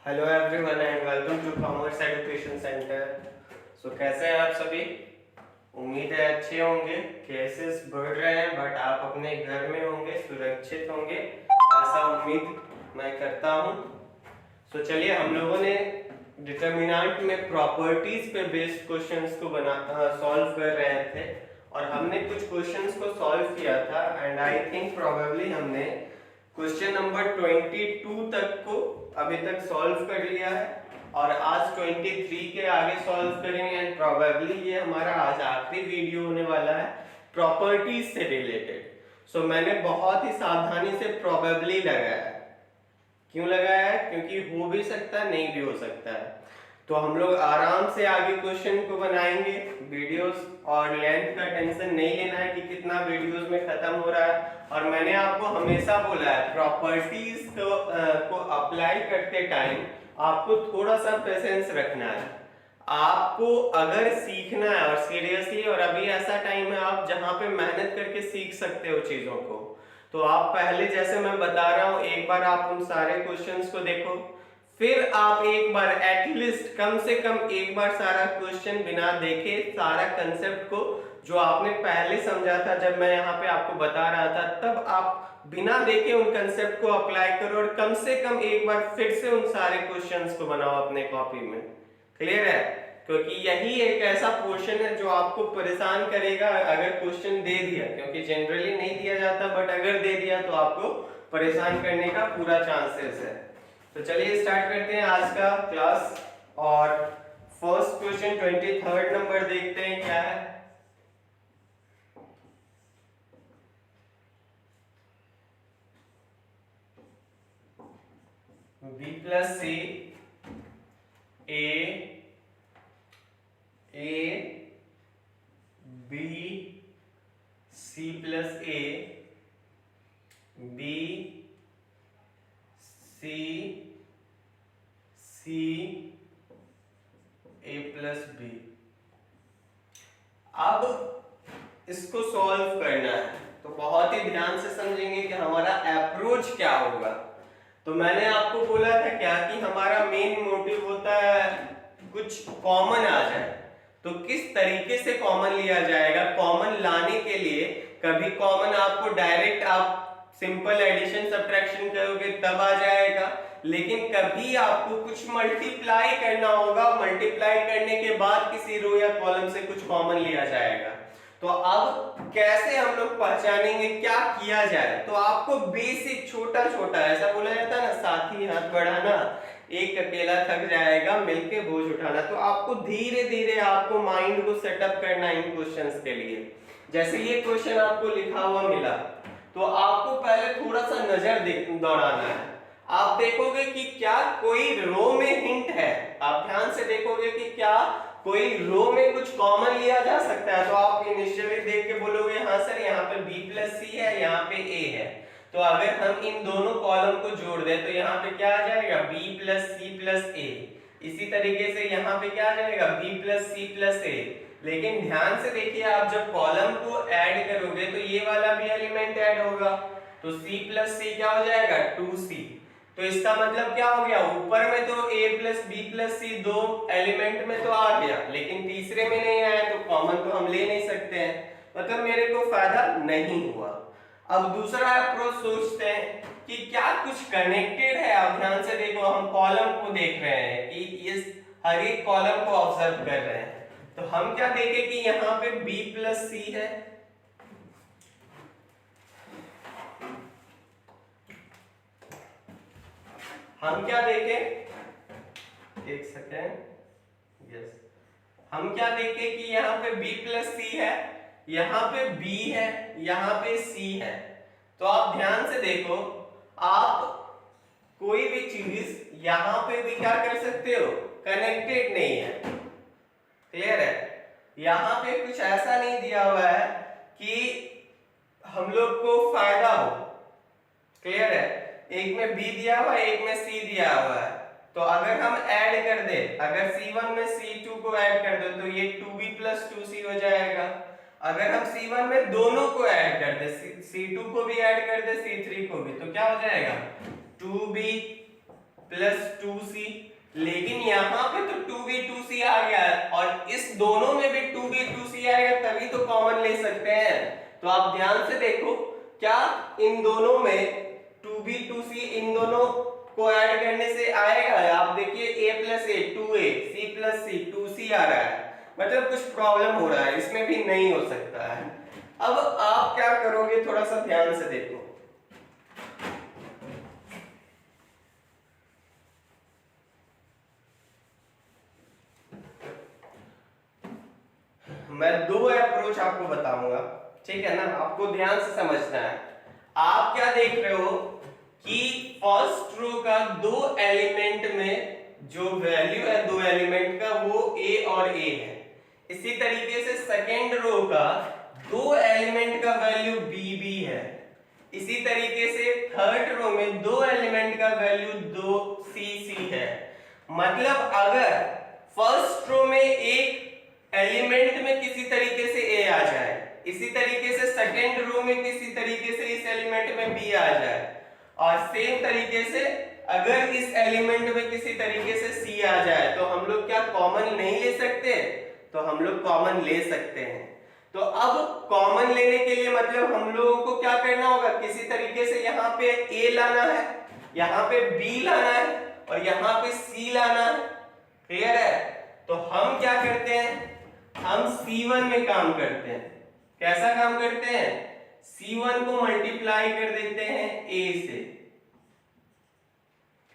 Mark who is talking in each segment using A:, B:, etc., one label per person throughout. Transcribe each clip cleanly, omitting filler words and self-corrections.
A: Hello everyone and welcome to commerce education centre. कैसे हैं आप सभी? उम्मीद है अच्छे होंगे। केसेस बढ़ रहे हैं बट आप अपने घर में होंगे, सुरक्षित होंगे, ऐसा उम्मीद मैं करता हूं। चलिए, हम लोगों ने डिटर्मिनेंट में प्रॉपर्टीज पे बेस्ड क्वेश्चंस को सॉल्व कर रहे थे और हमने कुछ क्वेश्चंस को सॉल्व किया था एंड आई थिंक प्रोबेबली हमने क्वेश्चन नंबर 22 तक को अभी तक सॉल्व कर लिया है और आज 23 के आगे सॉल्व करेंगे एंड प्रोबेबली ये हमारा आज आखिरी वीडियो होने वाला है प्रॉपर्टीज से रिलेटेड। मैंने बहुत ही सावधानी से प्रोबेबली लगाया है। क्यों लगाया है? क्योंकि हो भी सकता है, नहीं भी हो सकता है। तो हम लोग आराम से आगे क्वेश्चन को बनाएंगे। वीडियोस और लेंथ का टेंशन नहीं लेना है कि कितना वीडियोस में खत्म हो रहा है। और मैंने आपको हमेशा बोला है प्रॉपर्टीज को अप्लाई करते टाइम आपको थोड़ा सा पेशेंस रखना है। आपको अगर सीखना है और सीरियसली, और अभी ऐसा टाइम है आप जहां पे मेहनत करके सीख सकते हो चीजों को, तो आप पहले जैसे मैं बता रहा हूं एक बार आप उन सारे क्वेश्चंस को देखो, फिर आप एक बार एटलीस्ट कम से कम एक बार सारा क्वेश्चन बिना देखे सारा कंसेप्ट को जो आपने पहले समझा था जब मैं यहाँ पे आपको बता रहा था, तब आप बिना देखे उन कंसेप्ट को अप्लाई करो और कम से कम एक बार फिर से उन सारे क्वेश्चंस को बनाओ अपने कॉपी में। क्लियर है? क्योंकि यही एक ऐसा पोर्शन है जो आपको परेशान करेगा अगर क्वेश्चन दे दिया, क्योंकि जनरली नहीं दिया जाता बट अगर दे दिया तो आपको परेशान करने का पूरा चांसेस है। तो चलिए स्टार्ट करते हैं आज का क्लास और फर्स्ट क्वेश्चन 23rd नंबर देखते हैं क्या है। b plus C A B C plus A B C C A plus B. अब इसको सॉल्व करना है तो बहुत ही ध्यान से समझेंगे कि हमारा अप्रोच क्या होगा। तो मैंने आपको बोला था क्या कि हमारा मेन मोटिव होता है कुछ कॉमन आ जाए। तो किस तरीके से कॉमन लिया जाएगा? कॉमन लाने के लिए कभी कॉमन आपको डायरेक्ट आप सिंपल एडिशन सब्ट्रैक्शन करोगे तब आ जाएगा, लेकिन कभी आपको कुछ मल्टीप्लाई करना होगा, मल्टीप्लाई करने के बाद किसी रो या कॉलम से कुछ कॉमन लिया जाएगा। तो अब कैसे हम लोग पहचानेंगे, क्या किया जाए? तो आपको बेसिक छोटा छोटा, ऐसा बोला जाता है ना, साथी हाथ बढ़ाना एक अकेला थक जाएगा, मिलके बोझ उठाना। तो आपको धीरे धीरे आपको माइंड को सेटअप करना इन क्वेश्चंस के लिए। जैसे ये क्वेश्चन आपको लिखा हुआ मिला तो आपको पहले थोड़ा सा नजर दौड़ाना है। आप देखोगे कि क्या कोई रो में हिंट है, आप ध्यान से देखोगे कि क्या कोई रो में कुछ कॉमन लिया जा सकता है। तो आप इनिशियली देख के बोलोगे हाँ सर यहाँ पे b प्लस सी है, यहाँ पे a है। तो अगर हम इन दोनों कॉलम को जोड़ दें तो यहाँ पे क्या आ जाएगा? b plus C plus a। इसी तरीके से यहाँ पे क्या आ जाएगा? b plus C plus a। लेकिन ध्यान से देखिए, आप जब कॉलम को ऐड करोगे तो ये वाला भी एलिमेंट ऐड होगा, तो c प्लस सी क्या हो जाएगा? 2c। तो इसका मतलब क्या हो गया? ऊपर में तो a प्लस बी प्लस सी दो एलिमेंट में तो आ गया, लेकिन तीसरे में नहीं आया, तो कॉमन तो हम ले नहीं सकते हैं, मतलब मेरे को फायदा नहीं हुआ। अब दूसरा अप्रोच सोचते हैं कि क्या कुछ कनेक्टेड है। आप ध्यान से देखो, हम कॉलम को देख रहे हैं कि इस हर एक कॉलम को ऑब्जर्व कर रहे हैं। तो हम क्या देखें कि यहाँ पे b प्लस सी है, हम क्या देखें, एक सेकेंड, यस, हम क्या देखें कि यहाँ पे b प्लस सी है, यहाँ पे b है, यहाँ पे c है। तो आप ध्यान से देखो, आप कोई भी चीज यहाँ पे भी क्या कर सकते हो? कनेक्टेड नहीं है। क्लियर है? यहाँ पे कुछ ऐसा नहीं दिया हुआ है कि हम लोग को फायदा हो। क्लियर है? एक में b दिया हुआ है, एक में c दिया हुआ है। तो अगर हम ऐड कर दे, अगर c1 में c2 को ऐड कर दो तो ये 2b प्लस 2c हो जाएगा। अगर हम c1 में दोनों को ऐड कर दे, c2 को भी ऐड कर दे, c3 को भी, तो क्या हो जाएगा? 2b प्लस 2c, लेकिन यहाँ पे तो 2b 2c आ गया है और इस दोनों में भी 2b 2c आएगा तभी तो कॉमन ले सकते हैं। तो आप ध्यान से देखो, क्या इन दोनों में 2b 2c इन दोनों को ऐड करने से आएगा? आप देखिए a plus a 2a, c plus c 2c आ रहा है, मतलब कुछ प्रॉब्लम हो रहा है, इसमें भी नहीं हो सकता है। अब आप क्या करोगे, थोड़ा सा ध्यान से देखो। मैं दो अप्रोच आपको बताऊंगा, ठीक है ना, आपको ध्यान से समझना है। आप क्या देख रहे हो कि फर्स्ट रो का दो एलिमेंट में जो वैल्यू है दो एलिमेंट का वो a और a है। इसी तरीके से सेकेंड रो का दो एलिमेंट का वैल्यू b b है। इसी तरीके से थर्ड रो में दो एलिमेंट का वैल्यू 2c है। मतलब अगर फर्स्ट रो में एक एलिमेंट में किसी तरीके से a आ जाए, इसी तरीके से सेकेंड रो में किसी तरीके से इस एलिमेंट में b आ जाए, और सेम तरीके से अगर इस एलिमेंट में किसी तरीके से c आ जाए, तो हम लोग क्या कॉमन नहीं ले सकते? तो हम लोग कॉमन ले सकते हैं। तो अब कॉमन लेने के लिए मतलब हम लोगों को क्या करना होगा, किसी तरीके से यहाँ पे a लाना है, यहाँ पे b लाना है और यहाँ पे c लाना है। क्लियर है? तो हम क्या करते हैं, हम C1 में काम करते हैं। कैसा काम करते हैं? C1 को मल्टीप्लाई कर देते हैं A से।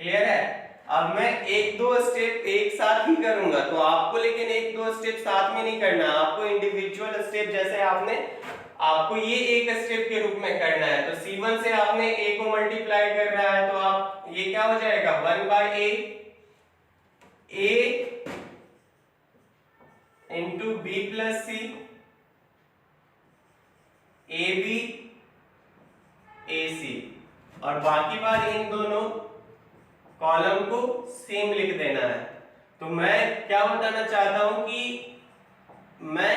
A: क्लियर है? अब मैं एक दो स्टेप एक साथ ही करूंगा, तो आपको लेकिन एक दो स्टेप साथ में नहीं करना, आपको इंडिविजुअल स्टेप, जैसे आपको ये एक स्टेप के रूप में करना है। तो C1 से आपने A को मल्टीप्लाई कर रहा है, तो आप ये क्या हो जाएगा 1/a into b plus C ab ac, और बाकी बात इन दोनों कॉलम को सेम लिख देना है। तो मैं क्या बताना चाहता हूं कि मैं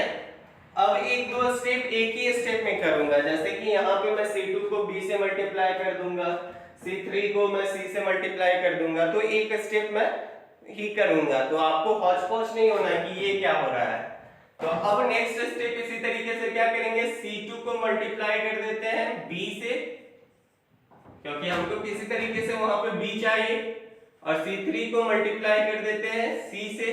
A: अब एक दो स्टेप एक ही स्टेप में करूंगा, जैसे कि यहाँ पे मैं C2 को B से मल्टीप्लाई कर दूंगा, C3 को मैं C से मल्टीप्लाई कर दूंगा, तो एक स्टेप मैं ही करूंगा, तो आपको हौच पौच नहीं होना कि ये क्या हो रहा है। तो अब नेक्स्ट स्टेप इसी तरीके से क्या करेंगे, C2 को मल्टीप्लाई कर देते हैं B से, क्योंकि हमको किसी तरीके से वहां पे B चाहिए, और C3 को मल्टीप्लाई कर देते हैं C से।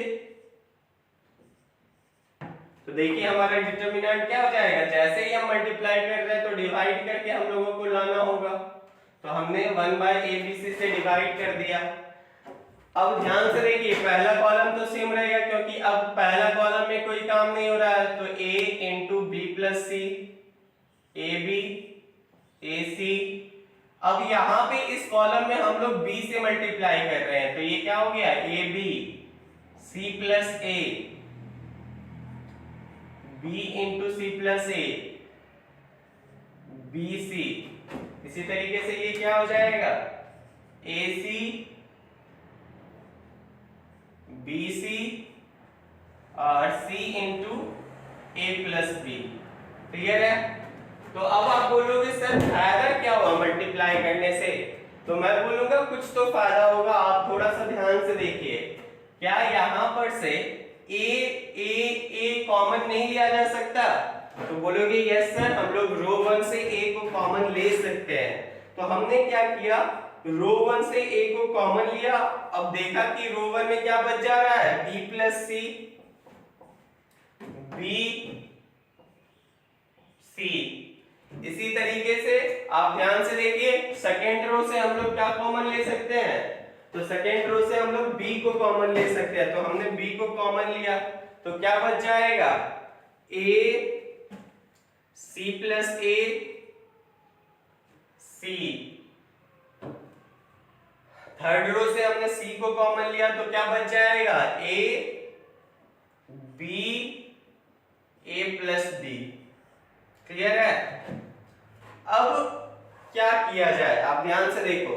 A: तो देखिए हमारा डिटरमिनेंट क्या हो जाएगा, जैसे ही हम मल्टीप्लाई कर रहे हैं तो डिवाइड करके हम लोगों को लाना होगा, तो हमने 1/abc से डिवाइड कर दिया। अब ध्यान से देखिए, पहला कॉलम तो सेम रहेगा क्योंकि अब पहला कॉलम में कोई काम नहीं हो रहा है, तो a into B plus C ab ac। अब यहाँ पे इस कॉलम में हम लोग b से मल्टीप्लाई कर रहे हैं, तो ये क्या हो गया ab c plus a b into C plus a bc। इसी तरीके से ये क्या हो जाएगा ac bc और c into a plus B. Clear है? तो अब आप बोलोगे सर फायदा क्या हुआ मल्टीप्लाई करने से, तो मैं बोलूंगा कुछ तो फायदा होगा। आप थोड़ा सा ध्यान से देखिए, क्या यहाँ पर से a कॉमन नहीं लिया जा सकता? तो बोलोगे यस सर, हम लोग रो 1 से a को कॉमन ले सकते हैं। तो हमने क्या किया, रो 1 से a को कॉमन लिया। अब देखा कि रो 1 में क्या बच जा रहा है, b प्लस सी b c। इसी तरीके से आप ध्यान से देखिए, सेकेंड रो से हम लोग क्या कॉमन ले सकते हैं, तो सेकेंड रो से हम लोग b को कॉमन ले सकते हैं। तो हमने b को कॉमन लिया, तो क्या बच जाएगा a c plus a c। Third row से हमने c को कॉमन लिया, तो क्या बच जाएगा a b a plus b। Clear है? अब क्या किया जाए, आप ध्यान से देखो,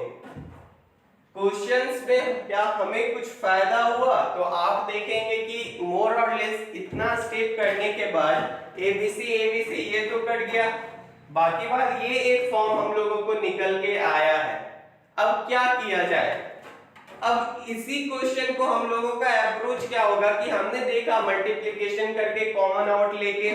A: क्वेश्चंस में क्या हमें कुछ फायदा हुआ, तो आप देखेंगे कि मोर और लेस इतना स्टेप करने के बाद एबीसी ये तो कट गया, बाकी बात ये एक फॉर्म हम लोगों को निकल के आया है। अब क्या किया जाए, अब इसी क्वेश्चन को हम लोगों का अप्रोच क्या होगा कि हमने देखा मल्टीप्लिकेशन करके कॉमन आउट लेके,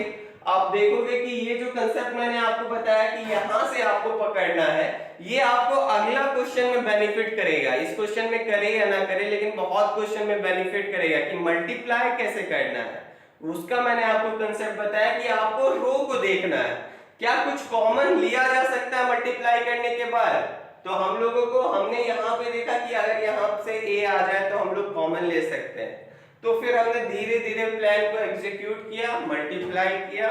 A: आप देखोगे कि ये जो कंसेप्ट मैंने आपको बताया कि यहां से आपको पकड़ना है, ये आपको अगला क्वेश्चन में बेनिफिट करेगा। इस क्वेश्चन में करे या ना करे, लेकिन बहुत क्वेश्चन में बेनिफिट करेगा कि मल्टीप्लाई कैसे करना है। उसका मैंने आपको कंसेप्ट बताया कि आपको रो को देखना है, क्या कुछ कॉमन लिया जा सकता है मल्टीप्लाई करने के बाद। तो हम लोगों को हमने यहाँ पे देखा कि अगर यहाँ से a आ जाए तो हम लोग कॉमन ले सकते हैं। तो फिर हमने धीरे धीरे प्लान को एग्जीक्यूट किया, मल्टीप्लाई किया,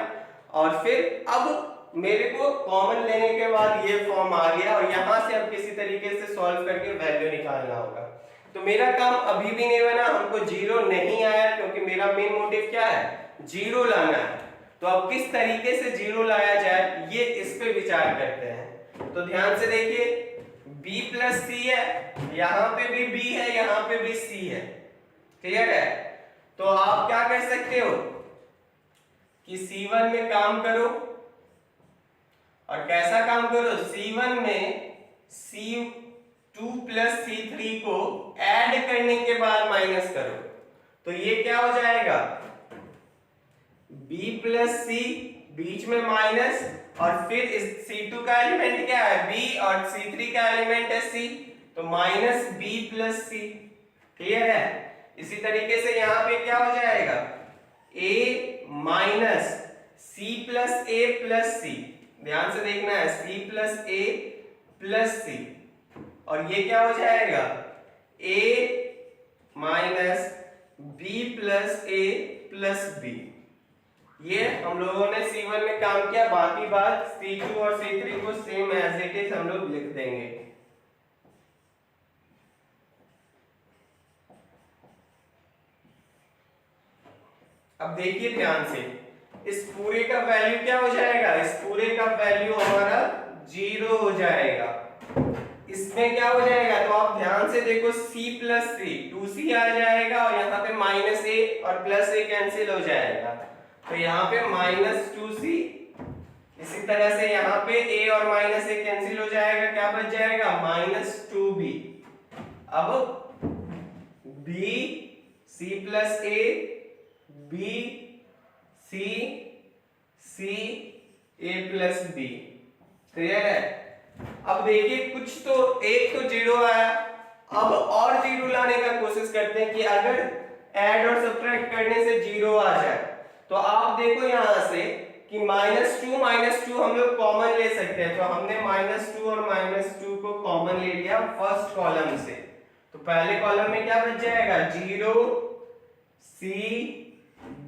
A: और फिर अब मेरे को कॉमन लेने के बाद ये फॉर्म आ गया, और यहाँ से अब किसी तरीके से सॉल्व करके वैल्यू निकालना होगा। तो मेरा काम अभी भी नहीं बना, हमको जीरो नहीं आया, क्योंकि मेरा मेन मोटिव क्या है, जीरो लाना है। तो अब किस तरीके से जीरो लाया जाए, ये इस पे विचार करते हैं। तो ध्यान से देखिए, b प्लस सी है, यहां पे भी b है, यहां पे भी c है, क्लियर है। तो आप क्या कर सकते हो कि c1 में काम करो, और कैसा काम करो, c1 में c2 प्लस c3 को ऐड करने के बाद माइनस करो। तो ये क्या हो जाएगा, b प्लस c, बीच में माइनस, और फिर इस C2 का एलिमेंट क्या है, B, और C3 का एलिमेंट है C, तो minus B plus C, clear है। इसी तरीके से यहाँ पे क्या हो जाएगा, A minus C plus A plus C, ध्यान से देखना है, C plus A plus C, और ये क्या हो जाएगा, A minus B plus A plus B। ये हम लोगों ने C1 में काम किया, बाकी बात C2 और C3 को सेम एज इट इज हम लोग लिख देंगे। अब देखिए ध्यान से, इस पूरे का वैल्यू क्या हो जाएगा, इस पूरे का वैल्यू हमारा जीरो हो जाएगा। इसमें क्या हो जाएगा, तो आप ध्यान से देखो, C प्लस C 2C आ जाएगा, और यहाँ पे माइनस A और प्लस A कैंसिल हो जाएगा, तो यहाँ पे माइनस 2C। इसी तरह से यहाँ पे A और माइनस A कैंसिल हो जाएगा, क्या बच जाएगा, माइनस 2B। अब B C plus A, B C C A plus B, clear है। अब देखिए, कुछ तो एक तो जीरो आया, अब और जीरो लाने का कोशिश करते हैं कि अगर ऐड और सब्ट्रैक्ट करने से जीरो आ जाए। तो आप देखो यहाँ से कि माइनस टू हम लोग कॉमन ले सकते हैं, तो हमने माइनस टू और माइनस टू को कॉमन ले लिया फर्स्ट कॉलम से। तो पहले कॉलम में क्या बच जाएगा, zero, C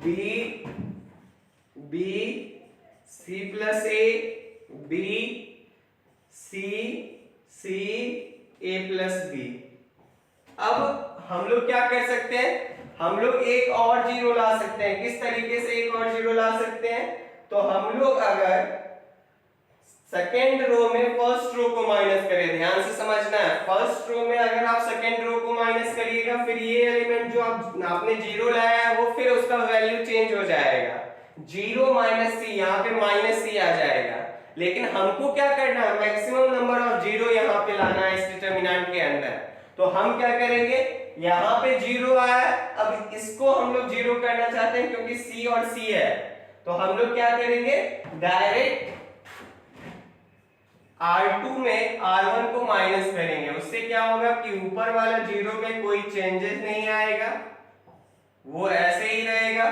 A: B, B C plus A, B C C A plus B. अब हम लोग क्या कर सकते हैं, हम लोग एक और जीरो ला सकते हैं। किस तरीके से एक और जीरो ला सकते हैं, तो हम लोग अगर सेकेंड रो में फर्स्ट रो को माइनस करें, ध्यान से समझना है, फर्स्ट रो में अगर आप सेकेंड रो को माइनस करिएगा, फिर ये एलिमेंट जो आपने जीरो लाया है वो फिर उसका वैल्यू चेंज हो जाएगा, जीरो माइनस सी, यहाँ पे माइनस सी आ जाएगा। लेकिन हमको क्या करना है, मैक्सिमम नंबर ऑफ जीरो यहाँ पे लाना है इस डिटरमिनेंट के अंदर। तो हम क्या करेंगे, यहाँ पे जीरो आया, अब इसको हम लोग जीरो करना चाहते हैं क्योंकि C और C है, तो हम लोग क्या करेंगे, डायरेक्ट R2 में R1 को माइनस करेंगे। उससे क्या होगा कि ऊपर वाला जीरो में कोई चेंजेस नहीं आएगा, वो ऐसे ही रहेगा,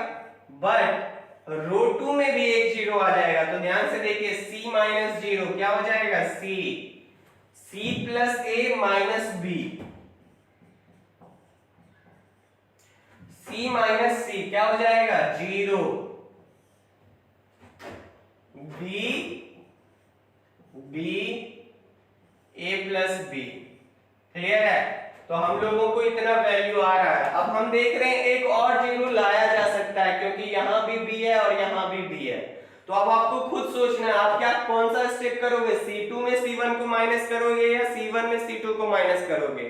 A: बट रो 2 में भी एक जीरो आ जाएगा। तो ध्यान से देखिए, C माइनस जीरो क्या हो जाएगा, C plus A minus B, C minus C क्या हो जाएगा, zero, B A plus B, clear है। तो हम लोगों को इतना वैल्यू आ रहा है। अब हम देख रहे हैं एक और जीरो लाया जा सकता है, क्योंकि यहाँ भी B है और यहाँ भी B है। तो अब आपको खुद सोचना है, आप क्या कौन सा स्टेप करोगे, C2 में C1 को माइनस करोगे या C1 में C2 को माइनस करोगे।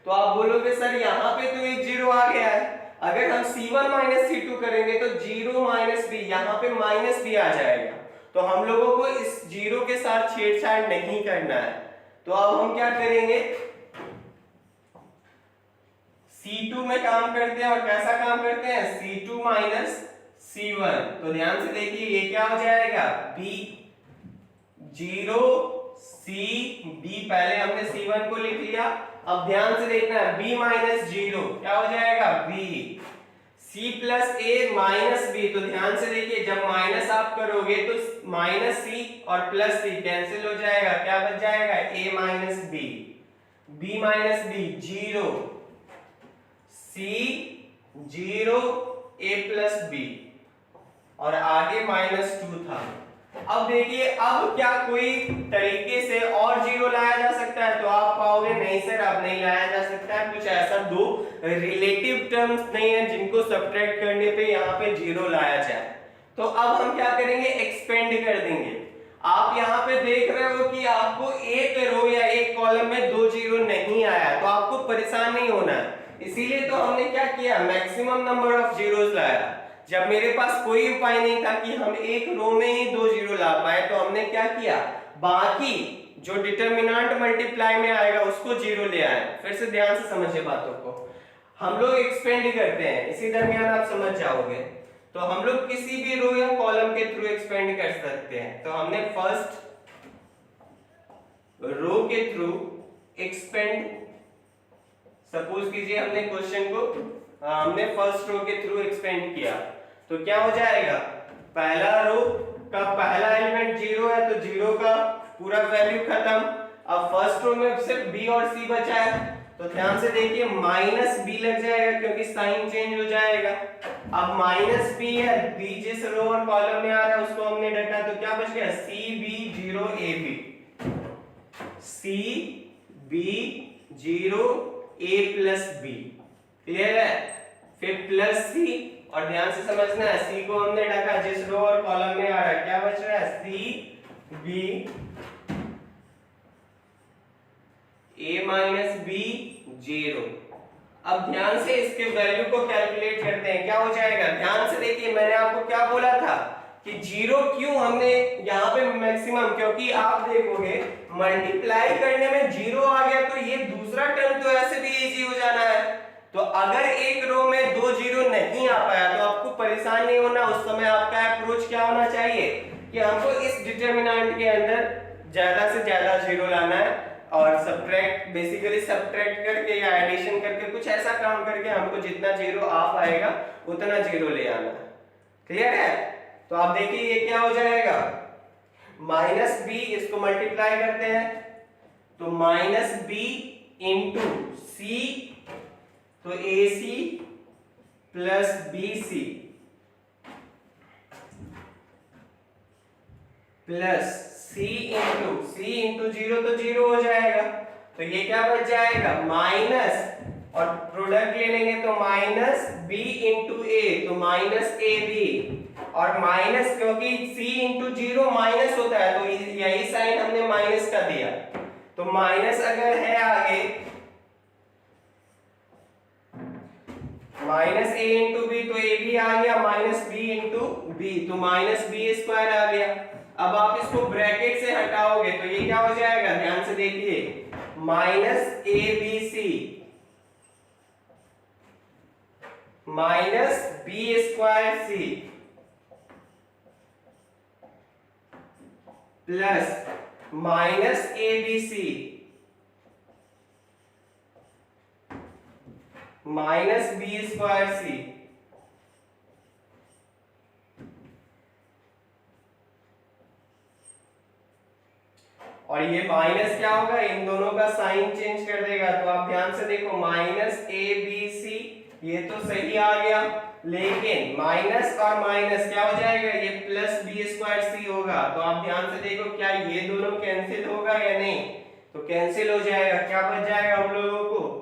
A: तो आप बोलोगे सर यहाँ पे तो एक जीरो आ गया है, अगर हम C1 माइनस C2 करेंगे तो जीरो माइनस B, यहाँ पे माइनस B आ जाएगा। तो हम लोगों को इस जीरो के साथ छेड़छाड़ नहीं करना है। तो अब हम क्या करेंगे, C2 में काम करते हैं और कैसा काम करते हैं, C2 माइनस C1। तो ध्यान से देखिए ये क्या हो जाएगा, B 0 C B, पहले हमने C1 को लिख लिया, अब ध्यान से देखना है B माइनस 0 क्या हो जाएगा, B C plus A minus B। तो ध्यान से देखिए जब माइनस आप करोगे तो माइनस C और प्लस C कैंसिल हो जाएगा, क्या बच जाएगा, A minus B, B minus B 0 C 0 A plus B और आगे -2 था। अब देखिए अब क्या कोई तरीके से और जीरो लाया जा सकता है, तो आप पाओगे नहीं सर अब नहीं लाया जा सकता है, कुछ ऐसा दो रिलेटिव टर्म्स नहीं है जिनको सब्ट्रैक्ट करने पे यहाँ पे जीरो लाया जाए। तो अब हम क्या करेंगे, एक्सपेंड कर देंगे। आप यहाँ पे देख रहे हो कि आपको एक रो या एक कॉलम में दो जीरो नहीं आया, तो आपको परेशान नहीं होना है, इसीलिए तो हमने क्या किया, मैक्सिमम नंबर ऑफ जीरोस लाया। जब मेरे पास कोई उपाय नहीं था कि हम एक रो में ही दो जीरो ला पाए, तो हमने क्या किया, बाकी जो डिटरमिनेंट मल्टीप्लाई में आएगा उसको जीरो ले आए। फिर से ध्यान से समझिए बातों को, हम लोग एक्सपेंड करते हैं, इसी दरमियान आप समझ जाओगे। तो हम लोग किसी भी रो या कॉलम के थ्रू एक्सपेंड कर सकते हैं। तो हमने फर्स्ट रो के थ्रू एक्सपेंड, सपोज कीजिए हमने क्वेश्चन को हमने फर्स्ट रो के थ्रू एक्सपेंड किया, तो क्या हो जाएगा, पहला रो का पहला एलिमेंट जीरो है तो जीरो का पूरा वैल्यू खत्म। अब फर्स्ट रो में सिर्फ बी और सी बचा है, तो ध्यान से देखिए माइनस बी लग जाएगा क्योंकि साइन चेंज हो जाएगा। अब माइनस बी है, बी जिस रो और कॉलम में आ रहा है उसको हमने रखा, तो क्या बच गया, C B zero A B, C B zero A plus B, clear है। फिर प्लस सी, और ध्यान से समझना है सी को हमने ढका जिस रो और कॉलम में आ रहा है, क्या बच रहा है, सी बी ए माइनस बी जीरो। अब ध्यान से इसके वैल्यू को कैलकुलेट करते हैं, क्या हो जाएगा, ध्यान से देखिए मैंने आपको क्या बोला था कि जीरो क्यों हमने यहाँ पे मैक्सिमम, क्योंकि आप देखोगे मल्टीप्लाई करने में जीरो आ गया तो ये दूसरा टर्म तो ऐसे भी इजी हो जाना है। तो अगर एक रो में दो जीरो नहीं आ पाया तो आपको परेशान नहीं होना, उस समय आपका अप्रोच क्या होना चाहिए कि हमको इस डिटरमिनेंट के अंदर ज्यादा से ज्यादा जीरो लाना है और सब्ट्रैक्ट, बेसिकली सब्ट्रैक्ट करके या एडिशन करके कुछ ऐसा काम करके हमको जितना जीरो आ पाएगा उतना जीरो ले आना है, क्लियर है। तो आप देखिए ये क्या हो जाएगा, माइनस बी, इसको मल्टीप्लाई करते हैं तो माइनस बी इंटू सी, तो A C plus B C plus C into zero, तो जीरो हो जाएगा, तो ये क्या बच जाएगा, माइनस, और प्रोडक्ट ले लेंगे तो माइनस बी इंटू ए, तो माइनस ए बी, और माइनस क्योंकि सी इंटू जीरो माइनस होता है तो यही साइन हमने माइनस का दिया, तो माइनस अगर है आगे माइनस ए इंटू बी, तो ए बी आ गया माइनस बी इंटू बी, तो माइनस बी स्क्वायर आ गया। अब आप इसको ब्रैकेट से हटाओगे तो ये क्या हो जाएगा, ध्यान से देखिए, minus A B C minus B square C plus minus A B C minus B square C, और ये माइनस क्या होगा, इन दोनों का साइन चेंज कर देगा। तो आप ध्यान से देखो माइनस ए बी सी, ये तो सही आ गया, लेकिन माइनस और माइनस क्या हो जाएगा, ये प्लस बी स्क्वायर सी होगा। तो आप ध्यान से देखो क्या ये दोनों कैंसिल होगा या नहीं, तो कैंसिल हो जाएगा, क्या बच जाएगा हम लोगों को,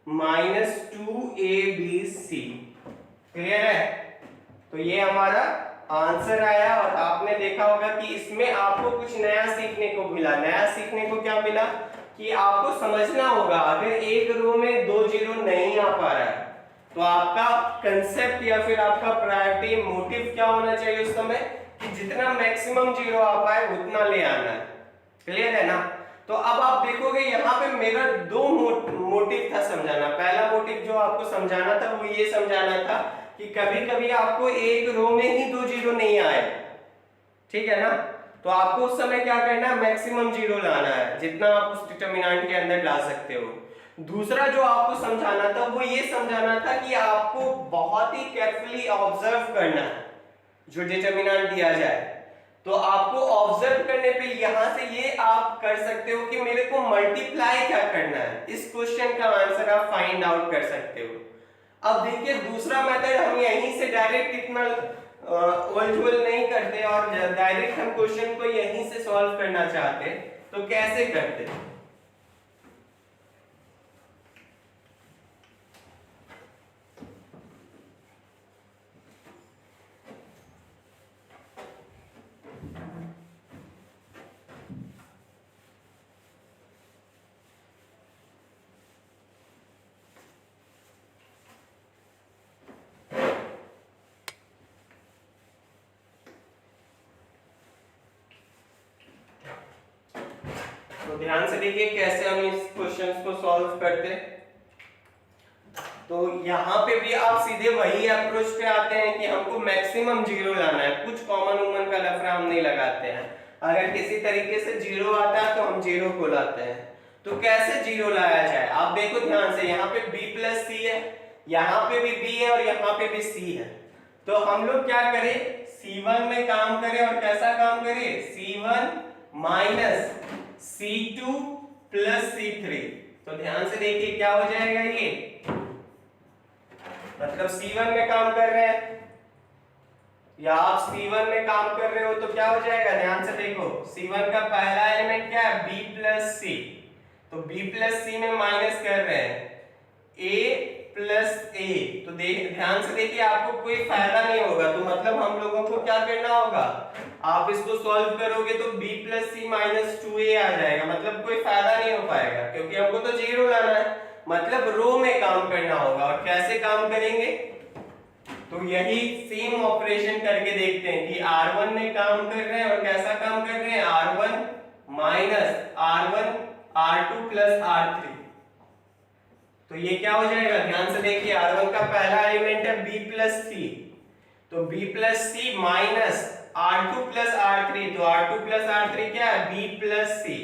A: minus two A B C, clear है। तो ये हमारा आंसर आया, और आपने देखा होगा कि इसमें आपको कुछ नया सीखने को मिला। नया सीखने को क्या मिला कि आपको समझना होगा अगर एक रो में दो जीरो नहीं आ पा रहा है तो आपका कंसेप्ट या फिर आपका प्रायोरिटी मोटिव क्या होना चाहिए उस समय, कि जितना मैक्सिमम जीरो आ पाए उतना ले आना है, क्लियर है ना। तो अब आप देखोगे यहाँ पे मेरा दो मोटिव था समझाना। पहला मोटिव जो आपको समझा समझाना था वो ये समझाना था कि कभी कभी आपको एक रो में ही 2 जीरो नहीं आए, ठीक है ना, तो आपको उस समय क्या करना है, मैक्सिमम जीरो लाना है जितना आप उस डिटरमिनेंट के अंदर ला सकते हो। दूसरा जो आपको समझाना था वो ये समझाना था कि आपको बहुत ही केयरफुली ऑब्जर्व करना है जो डिटरमिनेंट दिया जाए। तो आपको ऑब्जर्व करने पे यहां से ये आप कर सकते हो कि मेरे को मल्टीप्लाई क्या करना है, इस क्वेश्चन का आंसर आप फाइंड आउट कर सकते हो। अब देखिए दूसरा मेथड हम यहीं से डायरेक्ट इतना उलझुल नहीं करते और डायरेक्ट हम क्वेश्चन को यहीं से सॉल्व करना चाहते, तो कैसे करते? तो ध्यान से देखिए कैसे हम इस क्वेश्चंस को सॉल्व करते। तो यहाँ पे भी आप सीधे वही अप्रोच पे आते हैं कि हमको मैक्सिमम जीरो लाना है, कुछ कॉमन उमन का लफड़ा हम नहीं लगाते हैं। अगर किसी तरीके से जीरो आता है तो हम जीरो को लाते हैं। तो कैसे जीरो लाया जाए, आप देखो ध्यान से, यहाँ पे b प्लस सी है, यहाँ पे भी b है और यहाँ पे भी c है। तो हम लोग क्या करें, C1 में काम करें और कैसा काम करें, C1 minus C2 plus C3। तो ध्यान से देखिए क्या हो जाएगा, ये मतलब C1 में काम कर रहे हैं या आप C1 में काम कर रहे हो तो क्या हो जाएगा, ध्यान से देखो, C1 का पहला एलिमेंट क्या है, b प्लस सी, तो b प्लस सी में माइनस कर रहे हैं a प्लस ए। तो ध्यान से देखिए आपको कोई फायदा नहीं होगा, तो मतलब हम लोगों को क्या करना होगा, आप इसको सॉल्व करोगे तो b plus C minus 2a आ जाएगा, मतलब कोई फायदा नहीं हो पाएगा क्योंकि हमको तो जीरो लाना है, मतलब रो में काम करना होगा। और कैसे काम करेंगे, तो यही सेम ऑपरेशन करके देखते हैं कि R1 में काम कर रहे हैं और कैसा काम कर रहे हैं, R1 minus R1 R2 plus R3। तो ये क्या हो जाएगा, ध्यान से देखिए, R1 का पहला एलिमेंट है b प्लस सी, तो b plus C minus R2 plus R3, तो R2 प्लस R3 क्या है, b प्लस सी।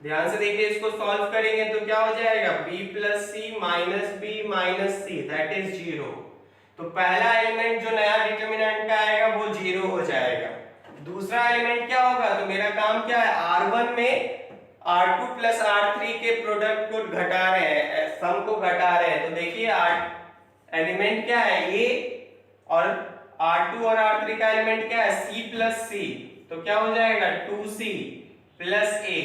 A: ध्यान से देखिए इसको सॉल्व करेंगे तो क्या हो जाएगा, b plus C minus b minus C, that is zero. तो पहला एलिमेंट जो नया डिटरमिनेंट का आएगा वो जीरो हो जाएगा। दूसरा एलिमेंट क्या होगा, तो मेरा काम क्या है, R1 में R2 प्लस R3 के प्रोडक्ट को घटा रहे हैं, सम को घटा रहे हैं। तो देखिए एलिमेंट क्या है, A, और R2 और R3 का एलिमेंट क्या है, C प्लस C, तो क्या हो जाएगा 2C प्लस A।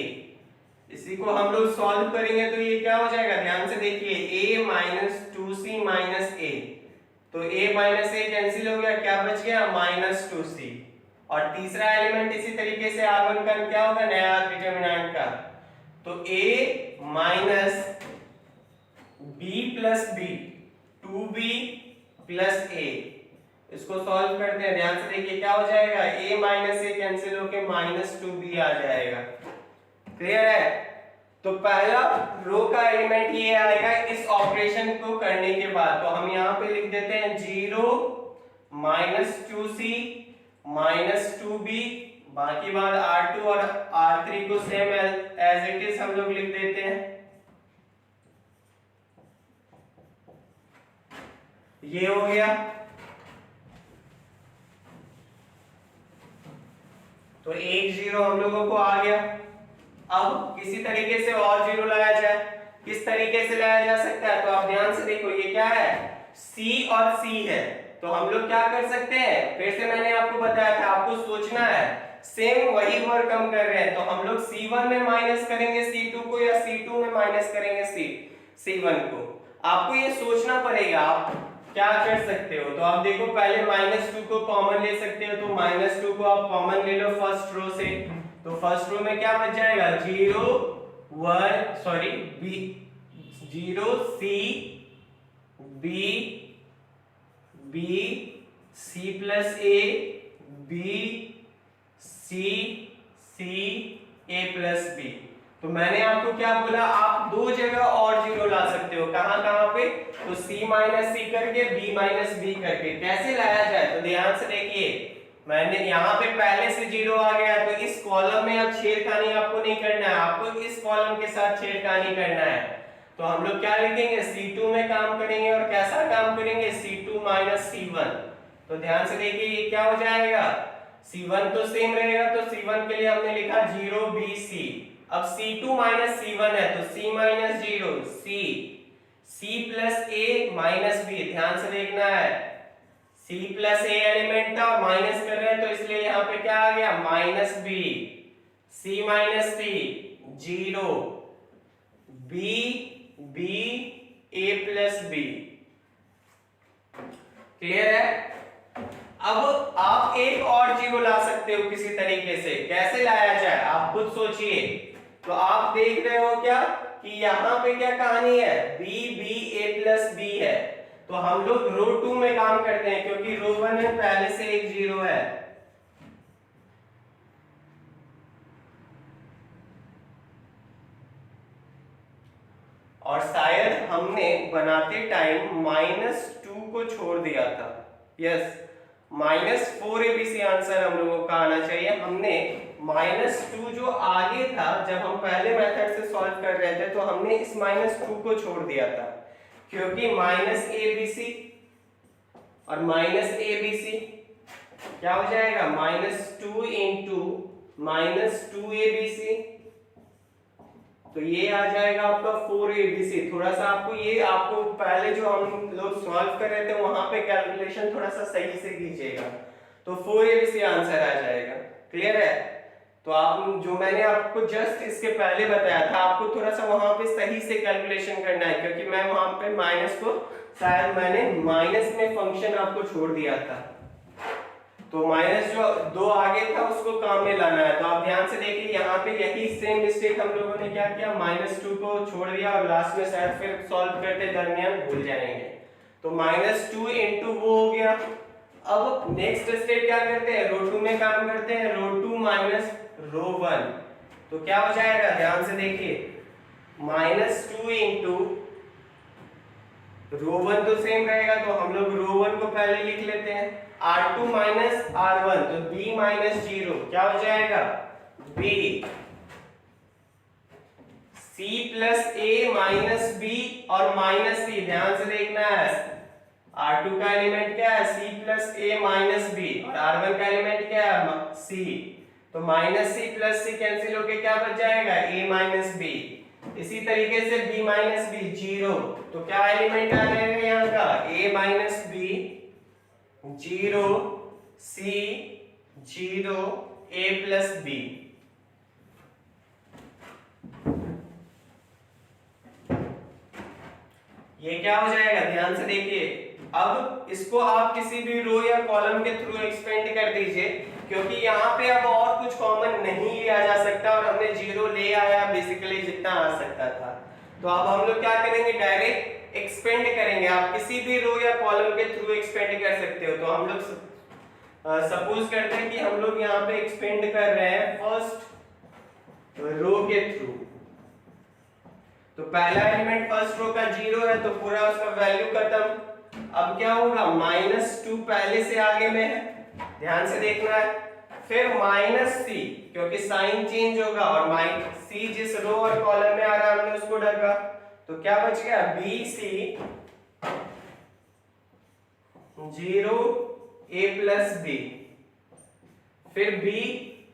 A: इसी को हम लोग सॉल्व करेंगे तो ये क्या हो जाएगा, ध्यान से देखिए, A minus 2C minus A, तो A माइनस A कैंसिल हो गया, क्या बच गया, माइनस 2C। और तीसरा एलिमेंट इसी तरीके से R1 का क्या होगा, नया डिटरमिनेंट का, तो A minus B plus B, 2B plus A। इसको सॉल्व करते हैं, ध्यान से देखिए क्या हो जाएगा, A माइनस A कैंसिल होके माइनस 2B आ जाएगा। क्लियर है? तो पहला रो का एलिमेंट ये आएगा इस ऑपरेशन को करने के बाद, तो हम यहाँ पे लिख देते हैं 0 माइनस 2C माइनस 2B, बाकी बात R2 और R3 को सेम एज इट इज हम लोग लिख देते हैं। ये हो गया, तो एक जीरो हम लोगों को आ गया। अब किसी तरीके से और जीरो लाया जाए, किस तरीके से लाया जा सकता है, तो आप ध्यान से देखो, ये क्या है, C और C है, तो हम लोग क्या कर सकते हैं, फिर से मैंने आपको बताया था, आपको सोचना है, सेम वही वर्क हम कर रहे हैं, तो हम लोग C1 में माइनस करेंगे C2 को या C2 में माइनस करेंगे C1 को, आपको ये सोचना पड़ेगा आप क्या कर सकते हो। तो आप देखो पहले -2 को कॉमन ले सकते हो, तो -2 को आप कॉमन ले लो फर्स्ट रो से, तो फर्स्ट रो में क्या बच जाएगा, 0 C B C plus A B C A plus B। तो मैंने आपको क्या बोला, आप दो जगह और जीरो ला सकते हो, कहां कहां पे, पे, तो C माइनस सी करके B माइनस बी करके कैसे लाया जाए, तो ध्यान से देखिए मैंने यहाँ पे पहले से 0 आ गया, तो इस कॉलम में अब छेड़खानी आपको नहीं करना है, आपको इस कॉलम के साथ छेड़खानी करना है। तो हम लोग क्या लिखेंगे, C2 में काम करेंगे, और कैसा काम करेंगे, C2 माइनस C1। तो ध्यान से देखिए ये क्या हो जाएगा, C1 तो सेम रहेगा, तो C1 के लिए हमने लिखा 0BC। अब C2 माइनस C1 है, तो C minus 0 C plus A minus B। ध्यान से देखना है, C प्लस A एलिमेंट था और माइनस कर रहे हैं, तो इसलिए यहाँ पे क्या आ गया, minus B। C minus C 0 B A plus B। Clear है। अब आप एक और 0 ला सकते हो किसी तरीके से, कैसे लाया जाए आप खुद सोचिए। तो आप देख रहे हो क्या कि यहाँ पे क्या कहानी है, B A प्लस B है, तो हम लोग रो 2 में काम करते हैं क्योंकि रो 1 में पहले से एक 0 है। और शायद हमने बनाते टाइम -2 को छोड़ दिया था। यस, -4ABC आंसर हम लोगों का आना चाहिए। हमने -2 जो आगे था, जब हम पहले मेथड से सॉल्व कर रहे थे, तो हमने इस -2 को छोड़ दिया था, क्योंकि -ABC और -ABC क्या हो जाएगा, -2 इंटू -2ABC, तो ये आ जाएगा आपका 4ABC। थोड़ा सा आपको पहले जो हम लोग सॉल्व कर रहे थे वहां पे कैलकुलेशन थोड़ा सा सही से कीजिएगा, तो 4ABC आंसर आ जाएगा। क्लियर है। तो आप जो मैंने आपको जस्ट इसके पहले बताया था, आपको थोड़ा सा वहां पे सही से कैलकुलेशन करना है, क्योंकि मैं वहां पे माइनस को शायद मैंने माइनस में फंक्शन आपको छोड़ दिया था, तो माइनस जो 2 आगे था उसको काम में लाना है। तो आप ध्यान से देखिए यहाँ पे यही सेम मिस्टेक हम लोगों ने क्या किया, -2 को छोड़ दिया और लास्ट में शायद फिर सॉल्व करते दरमियान भूल जाएंगे, तो -2 इंटू वो हो गया। अब नेक्स्ट स्टेप क्या करते हैं, रो 2 में काम करते हैं, रो 2 माइनस रो 1, तो क्या हो जाएगा, ध्यान से देखिए, -2 इंटू रो 1 तो सेम रहेगा, तो हम लोग रो 1 को पहले लिख लेते हैं, R2 माइनस R1, तो B माइनस 0 क्या हो जाएगा, B। C plus A minus B और माइनस C, ध्यान से देखना है, R2 का एलिमेंट क्या है, C plus A minus B, और R1 का एलिमेंट क्या है, C, तो minus C plus C cancel होके क्या बच जाएगा, A माइनस B। इसी तरीके से B माइनस B 0, तो क्या एलिमेंट आ जाएगा यहाँ का, A minus B 0 C 0 A plus B। ये क्या हो जाएगा, ध्यान से देखिए। अब इसको आप किसी भी रो या कॉलम के थ्रू एक्सपेंड कर दीजिए, क्योंकि यहाँ पे अब और कुछ कॉमन नहीं लिया जा सकता और हमने 0 ले आया बेसिकली जितना आ सकता था। तो अब हम लोग क्या करेंगे, डायरेक्ट एक्सपेंड करेंगे। आप किसी भी रो या कॉलम के थ्रू एक्सपेंड कर सकते हो। तो हम लोग सपोज करते हैं कि हम लोग यहाँ पे एक्सपेंड कर रहे हैं फर्स्ट रो के थ्रू, तो पहला एलिमेंट फर्स्ट रो का 0 है, तो पूरा उसका वैल्यू खत्म। अब क्या होगा, -2 पहले से आगे में है, ध्यान से देखना है, फिर -C क्योंकि साइन चेंज होगा, और C जिस रो और कॉलम में आ रहा है हमने उसको ढका, तो क्या बच गया, BC 0 A प्लस B, फिर B,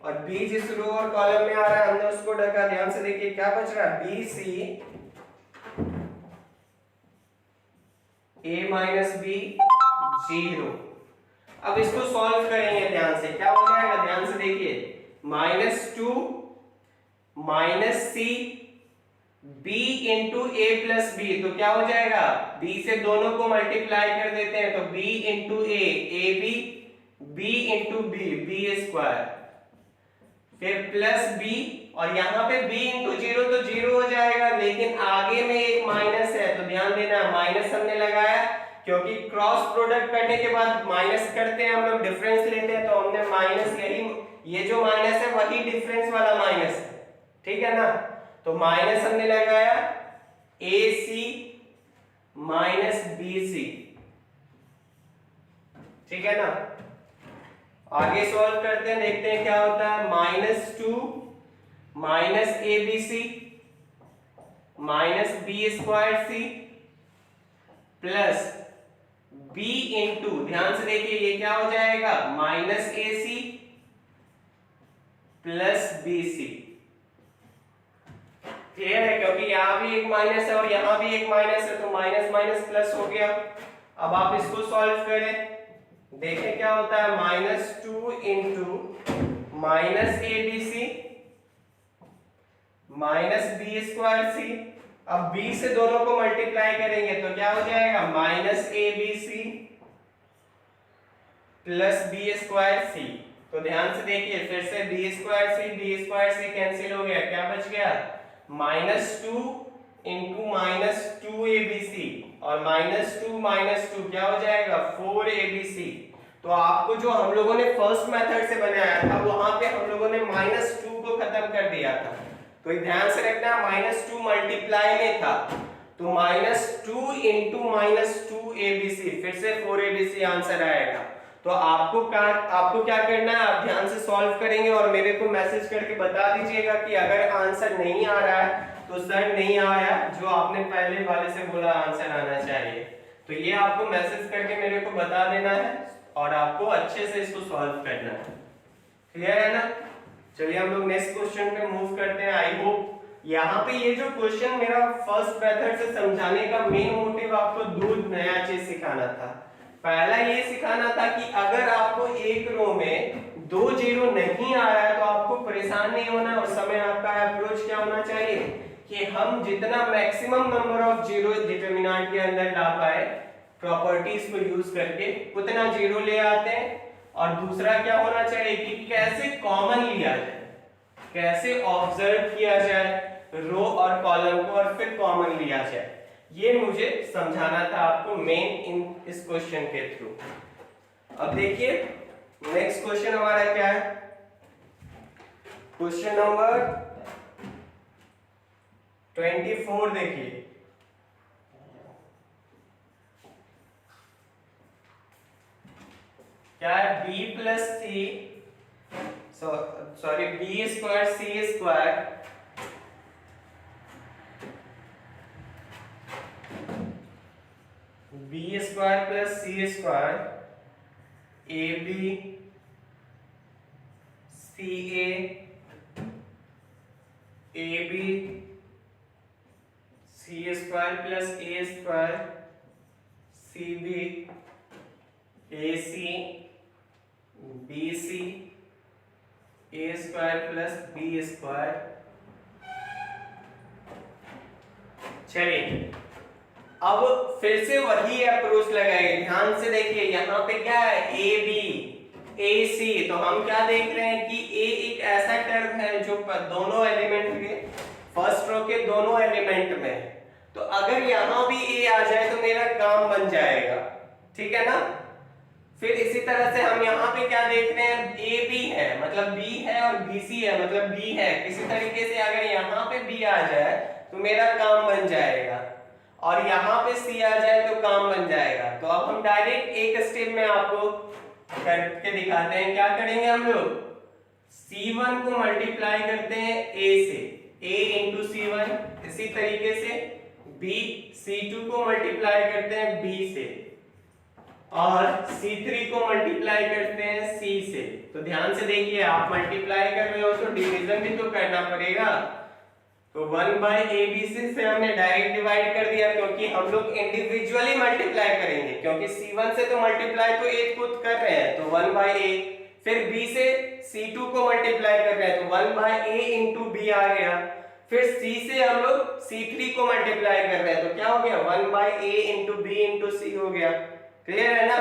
A: और B जिस रो और कॉलम में आ रहा है हमने उसको ढका। ध्यान से देखिए क्या बच रहा है, BC A माइनस B 0। अब इसको सॉल्व करेंगे ध्यान से, क्या हो जाएगा, ध्यान से देखिए, -2 C B into A plus B, तो क्या हो जाएगा, B से दोनों को मल्टीप्लाई कर देते हैं, तो B into A AB, B into B B square, फिर प्लस B, और यहाँ पे B इंटू 0 तो 0 हो जाएगा, लेकिन आगे में एक माइनस है, तो ध्यान देना, माइनस हमने लगाया क्योंकि क्रॉस प्रोडक्ट करने के बाद माइनस करते हैं हम लोग, डिफरेंस लेते हैं, तो हमने माइनस, यही ये जो माइनस है वही डिफरेंस वाला माइनस है, ठीक है ना। तो माइनस हमने लगाया AC माइनस बी सी, ठीक है ना। आगे सॉल्व करते हैं, देखते हैं क्या होता है। -2 minus A B C minus B square C plus B into, ध्यान से देखिए ये क्या हो जाएगा, minus A C plus B C. Clear है, क्योंकि यहां भी एक माइनस है और यहां भी एक माइनस है, तो माइनस माइनस प्लस हो गया। अब आप इसको सॉल्व करें, देखें क्या होता है। -2 into minus A B C minus B square C. अब b से दोनों को मल्टीप्लाई करेंगे तो क्या हो जाएगा, minus A B C plus B square C. तो ध्यान से देखिए फिर से बी स्क्वायर सी कैंसिल हो गया, क्या बच गया, -2 इंटू -2 ए बी सी और -2 क्या हो जाएगा, 4 ए बी सी। तो आपको जो हम लोगों ने फर्स्ट मेथड से बनाया था वहां पे हम लोगों ने -2 को खत्म कर दिया था, तो ध्यान से रखना -2 मल्टीप्लाई में था, तो -2 इंटू -2 एबीसी, फिर से 4 एबीसी आंसर आएगा। तो आपको क्या करना है, आप ध्यान से सॉल्व करेंगे और मेरे को मैसेज करके बता दीजिएगा कि अगर आंसर नहीं आ रहा है तो सर नहीं आया, जो आपने पहले वाले से बोला आंसर आना चाहिए। तो ये आपको मैसेज करके मेरे को बता देना है और आपको अच्छे से इसको सॉल्व करना है। क्लियर है ना। चलिए हम लोग नेक्स्ट क्वेश्चन पे मूव करते हैं। आई होप यहाँ पे ये जो क्वेश्चन मेरा फर्स्ट मेथड से समझाने का मेन मोटिव आपको दो नया चीज सिखाना था। पहला ये सिखाना था कि अगर आपको एक रो में 2 जीरो नहीं आ रहा है तो आपको परेशान नहीं होना, उस समय आपका अप्रोच क्या होना चाहिए कि हम जितना maximum number of zero determinant के अंदर ला पाए प्रॉपर्टीज को यूज करके उतना जीरो ले आते हैं। और दूसरा क्या होना चाहिए कि कैसे कॉमन लिया जाए, कैसे ऑब्जर्व किया जाए रो और कॉलम को और फिर कॉमन लिया जाए, ये मुझे समझाना था आपको मेन इन इस क्वेश्चन के थ्रू। अब देखिए नेक्स्ट क्वेश्चन हमारा क्या है, क्वेश्चन नंबर 24 देखिए। क्या है, b plus C sorry B square C square B square plus C square A B C A B C square plus A square C B A C B C A square plus B square. चलिए अब फिर से वही approach लगाएंगे, ध्यान से देखिए यहाँ पे क्या है, ए बी ए सी। तो हम क्या देख रहे हैं कि ए एक ऐसा टर्म है जो दोनों एलिमेंट के फर्स्ट रो के दोनों एलिमेंट में है, तो अगर यहाँ भी ए आ जाए तो मेरा काम बन जाएगा, ठीक है ना। फिर इसी तरह से हम यहाँ पे क्या देख रहे हैं, ए बी है मतलब बी है और बी सी है मतलब बी है। किसी तरीके से अगर यहाँ पे बी आ जाए तो मेरा काम बन जाएगा और यहाँ पे सी आ जाए तो काम बन जाएगा। तो अब हम डायरेक्ट एक स्टेप में आपको करके दिखाते हैं। क्या करेंगे हम लोग, C1 को मल्टीप्लाई करते हैं A से, A इंटू C1। इसी तरीके से B C2 को मल्टीप्लाई करते हैं B से और C3 को मल्टीप्लाई करते हैं C से। तो ध्यान से देखिए, आप मल्टीप्लाई कर रहे हो तो डिवीजन भी तो करना पड़ेगा। तो 1/ABC से हमने डायरेक्ट डिवाइड कर दिया क्योंकि हम लोग इंडिविजुअली मल्टीप्लाई करेंगे, क्योंकि C1 से तो मल्टीप्लाई तो A खुद कर रहे हैं तो 1/A, फिर B से C2 को मल्टीप्लाई कर रहे हैं तो 1/A इंटू B आ गया, फिर C से हम लोग C3 को मल्टीप्लाई कर रहे हैं तो क्या हो गया, 1/A into B into C हो गया। क्लियर है ना।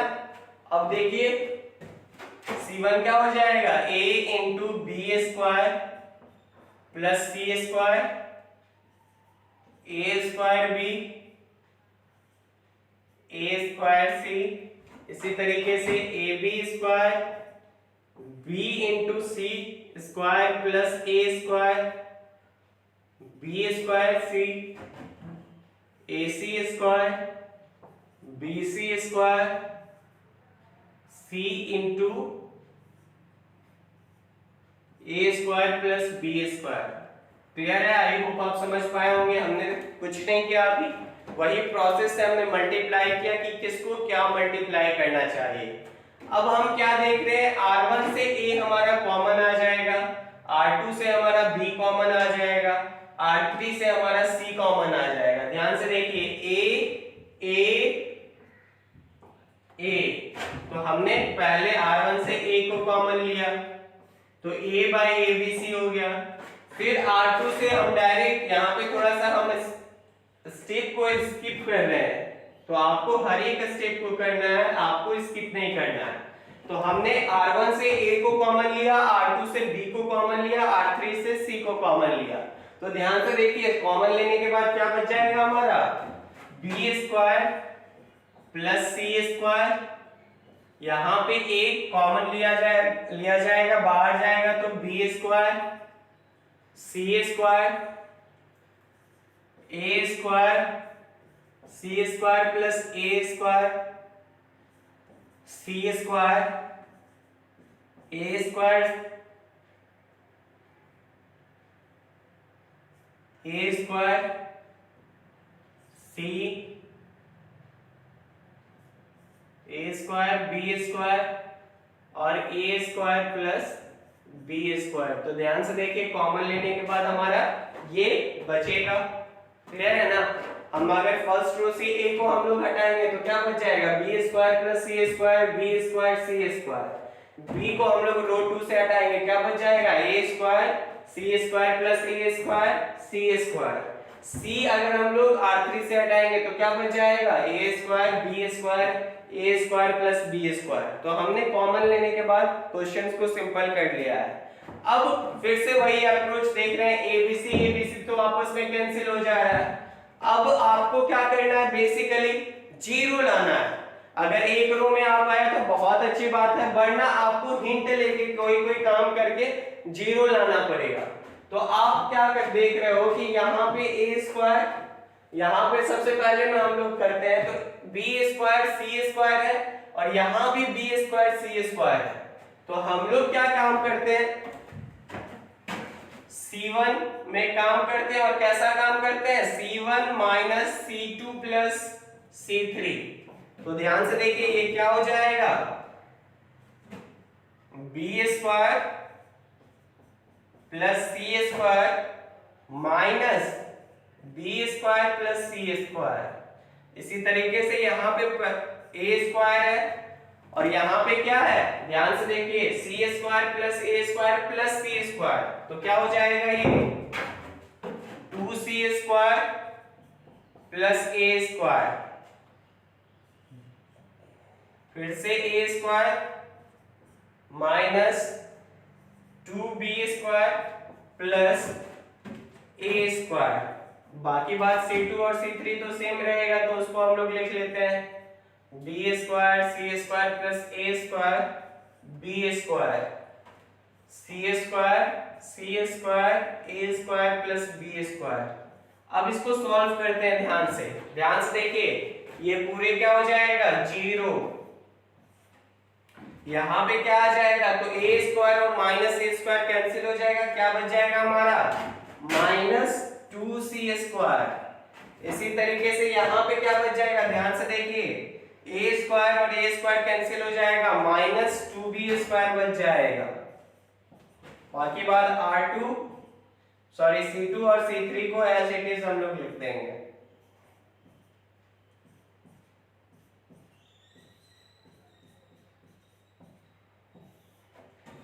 A: अब देखिए C1 क्या हो जाएगा, A into B square plus C square A square B A square C. इसी तरीके से A B square B into C square plus A square B square C A C square BC square C into A square plus B square. Clear है? I hope आप समझ पाए होंगे। हमने कुछ नहीं किया, अभी वही प्रोसेस से हमने मल्टीप्लाई किया कि किसको क्या मल्टीप्लाई करना चाहिए। अब हम क्या देख रहे हैं, R1 से A हमारा कॉमन आ जाएगा, R2 से हमारा B कॉमन आ जाएगा, R3 से हमारा C कॉमन आ जाएगा। ध्यान से देखिए A तो हमने पहले R1 से A को कॉमन लिया तो A बाई ABC हो गया। फिर R2 से हम डायरेक्ट यहाँ पे थोड़ा सा हम स्टेप को स्किप कर रहे हैं, तो आपको हर एक स्टेप को करना है, आपको स्किप नहीं करना है। तो हमने R1 से A को कॉमन लिया, R2 से B को कॉमन लिया, R3 से C को कॉमन लिया। तो ध्यान से देखिए, कॉमन लेने के बाद क्या बच जाएगा हमारा, B square plus C square. यहाँ पे A कॉमन लिया जाएगा, बाहर जाएगा तो B square C square A square C square plus A square C square A square A square C A square B square और A square plus B square. तो ध्यान से देखिए, कॉमन लेने के बाद हमारा ये बचेगा। क्लियर है ना? हम अगर फर्स्ट रो से A को हम लोग हटाएंगे तो क्या बच जाएगा, B square plus C square B square C square. B को हम लोग रो 2 से हटाएंगे, क्या बच जाएगा, A square C square plus A square C square. C अगर हम लोग R3 से हटाएंगे तो क्या बच जाएगा, A square B square A square plus B square. तो हमने कॉमन लेने के बाद क्वेश्चंस को सिंपल कर लिया है। अब फिर से वही अप्रोच देख रहे हैं, ABC तो आपस में कैंसिल हो जा रहा है। अब आपको क्या करना है, बेसिकली जीरो लाना है। अगर एक रो में आप आया तो बहुत अच्छी बात है, वरना आपको हिंट लेके कोई काम करके जीरो लाना पड़ेगा। तो आप क्या देख रहे हो कि यहाँ पे A स्क्वायर, यहाँ पे सबसे पहले में हम लोग करते हैं तो B स्क्वायर C स्क्वायर है और यहाँ भी B स्क्वायर C स्क्वायर है। तो हम लोग क्या काम करते हैं, C1 में काम करते हैं और कैसा काम करते हैं, C1 minus C2 plus C3। तो ध्यान से देखिए, ये क्या हो जाएगा, B square plus C square minus B square plus C square. इसी तरीके से यहाँ पे A स्क्वायर है और यहाँ पे क्या है, ध्यान से देखिए, C square plus A square plus C square. तो क्या हो जाएगा, ये 2C square plus A square, फिर से A square minus 2B square plus A square. बाकी बात C2 और C3 तो सेम रहेगा, तो उसको हम लोग लिख लेते हैं B square C square plus A square B square C square A square plus B square. अब इसको सॉल्व करते हैं ध्यान से देखिए, ये पूरे क्या हो जाएगा, जीरो। यहाँ पे क्या आ जाएगा, तो A स्क्वायर और माइनस A स्क्वायर कैंसिल हो जाएगा, क्या बच जाएगा हमारा, माइनस 2C स्क्वायर। इसी तरीके से यहाँ पे क्या बच जाएगा, ध्यान से देखिए, A स्क्वायर और A स्क्वायर कैंसिल हो जाएगा, माइनस 2B स्क्वायर बच जाएगा। बाकी बात C2 और C3 को एज इट इज हम लोग लिख देंगे।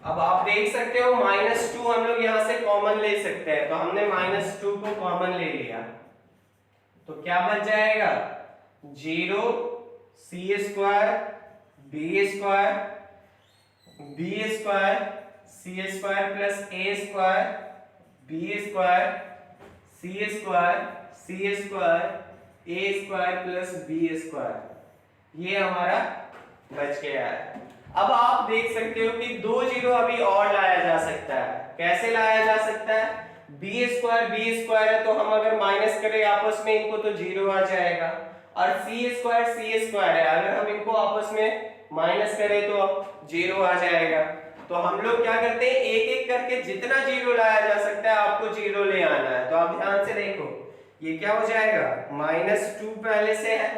A: अब आप देख सकते हो -2 हम लोग यहां से कॉमन ले सकते हैं, तो हमने -2 को कॉमन ले लिया, तो क्या बच जाएगा, 0 C square B square C square plus A square B square C square A square plus B square. ये हमारा बच गया है। अब आप देख सकते हो कि 2 जीरो अभी और लाया जा सकता है। कैसे लाया जा सकता है, B स्क्वायर है, तो हम अगर माइनस करें आपस में इनको तो जीरो आ जाएगा, और सी स्क्वायर है, अगर हम इनको आपस में माइनस करें तो 0 आ जाएगा। तो हम लोग क्या करते हैं, एक एक करके जितना 0 लाया जा सकता है आपको 0 ले आना है। तो आप ध्यान से देखो, ये क्या हो जाएगा, -2 पहले से है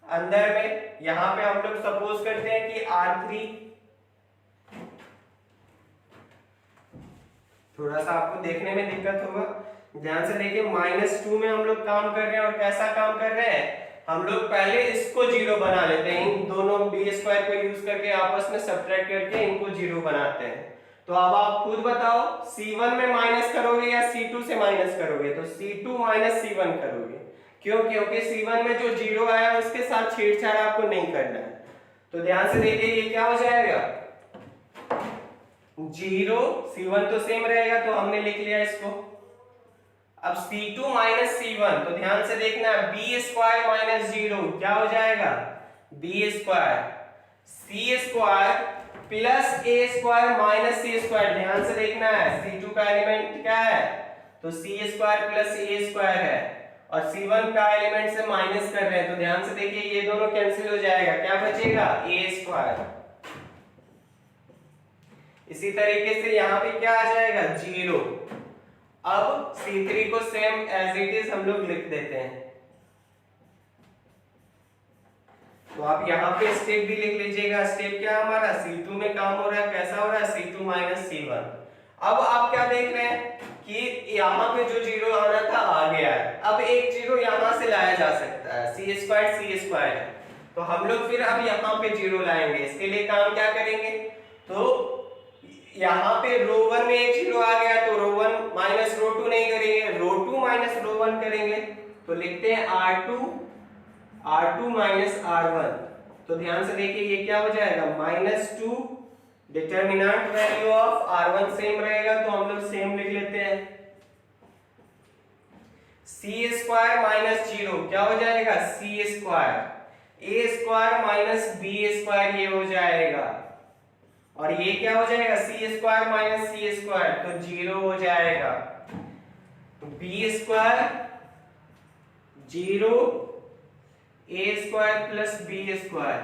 A: अंदर में, यहां पे हम लोग सपोज करते हैं कि R3, थोड़ा सा आपको देखने में दिक्कत होगा, ध्यान से देखिए, -2 में हम लोग काम कर रहे हैं। और कैसा काम कर रहे हैं, हम लोग पहले इसको 0 बना लेते हैं, इन दोनों b स्क्वायर को यूज करके आपस में सब्ट्रैक्ट करके इनको 0 बनाते हैं। तो अब आप खुद बताओ, C1 में माइनस करोगे या C2 से माइनस करोगे, तो C2 माइनस C1 करोगे। क्यों, क्योंकि C1 में जो 0 आया उसके साथ छेड़छाड़ आपको नहीं करना है। तो ध्यान से देखिए, ये क्या हो जाएगा, 0, C1 तो सेम रहेगा तो हमने लिख लिया इसको। अब C2 माइनस C1, तो ध्यान से देखना, b स्क्वायर माइनस 0 क्या हो जाएगा, b square, c square plus a square minus c square. ध्यान से देखना है, C2 का एलिमेंट क्या है, तो c square plus a square है, और C1 का एलिमेंट से माइनस कर रहे हैं। तो ध्यान से देखिए, ये दोनों कैंसिल हो जाएगा, क्या बचेगा, a स्क्वायर। इसी तरीके से यहाँ पे क्या आ जाएगा, 0। अब C3 को सेम एज इट इज हम लोग लिख देते हैं। तो आप यहाँ पे स्टेप भी लिख लीजिएगा। स्टेप क्या हमारा, C2 में काम हो रहा है, कैसा हो रहा है, C2 माइनस C1। अब आप क्या देख रहे हैं कि यहाँ पे जो 0 आना था आ गया है। अब एक 0 यहाँ से लाया जा सकता है, c स्क्वायर है, तो हम लोग फिर अब यहाँ पे 0 लाएंगे। इसके लिए काम क्या करेंगे, तो यहाँ पे रो 1 में एक 0 आ गया, तो रो 1 माइनस रो 2 नहीं करेंगे, रो 2 माइनस रो 1 करेंगे। तो लिखते हैं R2 माइनस R1। तो ध्यान से देखिए, ये क्या हो जाएगा, -2, determinant value of R1 same रहेगा, तो हम लोग सेम लिख लेते हैं। c स्क्वायर माइनस 0 क्या हो जाएगा, c square, a square minus b square ये हो जाएगा, और ये क्या हो जाएगा, c square minus c square, तो 0 हो जाएगा। b square 0, a square plus b square,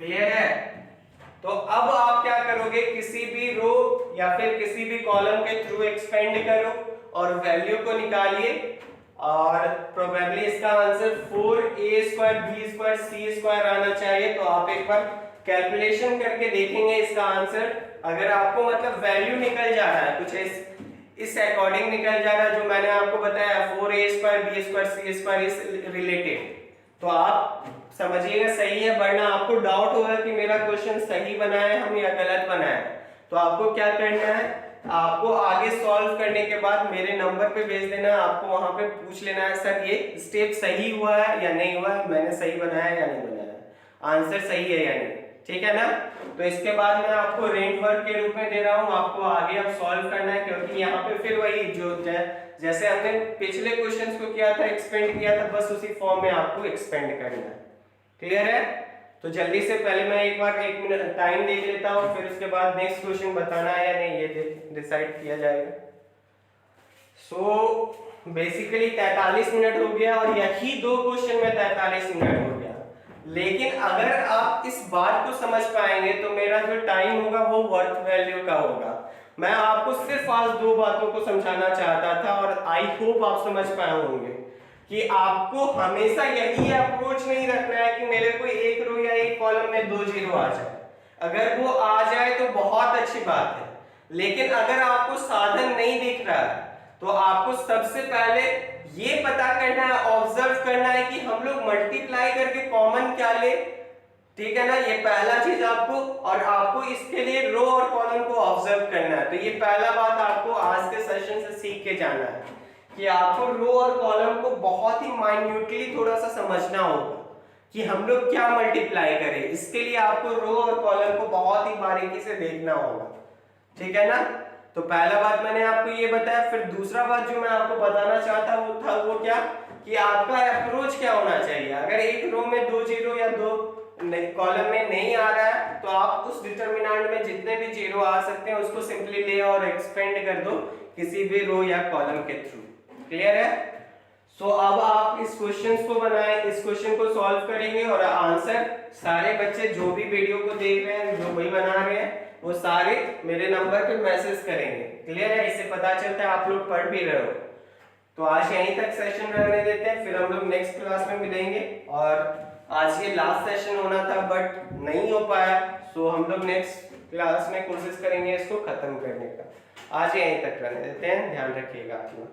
A: clear है। तो अब आप क्या करोगे, किसी भी रो या फिर किसी भी कॉलम के थ्रू एक्सपेंड करो और वैल्यू को निकालिए, और प्रोबेबली इसका answer 4a square b square c square आना चाहिए। तो आप एक बार कैलकुलेशन करके देखेंगे इसका आंसर। अगर आपको मतलब वैल्यू निकल जा रहा है कुछ इस अकॉर्डिंग निकल जा रहा है, जो मैंने आपको बताया 4a square b square c square इस रिलेटेड, तो आप समझिएगा सही है। वरना आपको डाउट होगा कि मेरा क्वेश्चन सही बनाया हम या गलत बनाया, तो आपको क्या करना है, आपको आगे सॉल्व करने के बाद मेरे नंबर पे भेज देना है। आपको वहां पे पूछ लेना है, सर ये स्टेप सही हुआ है या नहीं हुआ है, मैंने सही बनाया या नहीं बनाया, आंसर सही है या नहीं, ठीक है ना। तो इसके बाद मैं आपको रेंट वर्क के रूप में दे रहा हूँ, आपको आगे अब सॉल्व करना है, क्योंकि यहाँ पे फिर वही जो जैसे हमने पिछले क्वेश्चंस को किया था, एक्सपेंड किया था, बस उसी फॉर्म में आपको एक्सपेंड करना है। क्लियर है। तो जल्दी से पहले मैं एक बार 1 मिनट टाइम देख लेता हूँ, फिर उसके बाद नेक्स्ट क्वेश्चन बताना है या नहीं ये डिसाइड किया जाएगा। सो बेसिकली 43 मिनट हो गया, और यही 2 क्वेश्चन में 43 मिनट हो गया। लेकिन अगर आप इस बात को समझ पाएंगे तो मेरा जो टाइम होगा वो वर्थ वैल्यू का होगा। मैं आपको सिर्फ आज 2 बातों को समझाना चाहता था, और आई होप आप समझ पाए होंगे कि आपको हमेशा यही अप्रोच नहीं रखना है कि मेरे को एक रो या एक कॉलम में 2 0 आ जाए। अगर वो आ जाए तो बहुत अच्छी बात है, लेकिन अगर आपको साधन नहीं दिख रहा है तो आपको सबसे पहले ये पता करना है, ऑब्जर्व करना है कि हम लोग मल्टीप्लाई करके कॉमन क्या ले, ठीक है ना। ये पहला चीज आपको, और आपको इसके लिए रो और कॉलम को ऑब्जर्व करना है। तो ये पहला बात आपको आज के सेशन से सीख के जाना है कि आपको रो और कॉलम को बहुत ही माइन्यूटली थोड़ा सा समझना होगा कि हम लोग क्या मल्टीप्लाई करें। इसके लिए आपको रो और कॉलम को बहुत ही बारीकी से देखना होगा, ठीक है ना। तो पहला बात मैंने आपको ये बताया। फिर दूसरा बात जो मैं आपको बताना चाहता वो था, वो क्या कि आपका अप्रोच क्या होना चाहिए। अगर एक रो में 2 0 या 2 कॉलम में नहीं आ रहा है तो आप उस डिटरमिनेंट में जितने भी 0 आ सकते हैं उसको सिंपली ले और एक्सपेंड कर दो किसी भी रो या कॉलम के थ्रू। क्लियर है। सो अब आप इस क्वेश्चन को बनाए, इस क्वेश्चन को सॉल्व करेंगे और आंसर सारे बच्चे जो भी वीडियो को देख रहे हैं, जो भी बना रहे हैं, वो सारे मेरे नंबर पे मैसेज करेंगे। क्लियर है? इससे पता चलता है आप लोग पढ़ भी रहे हो। तो आज यहीं तक सेशन रहने देते हैं, फिर हम लोग नेक्स्ट क्लास में मिलेंगे। और आज ये लास्ट सेशन होना था बट नहीं हो पाया, सो हम लोग नेक्स्ट क्लास में कोशिश करेंगे इसको खत्म करने का। आज यहीं तक रहने देते हैं, ध्यान रखिएगा अपना।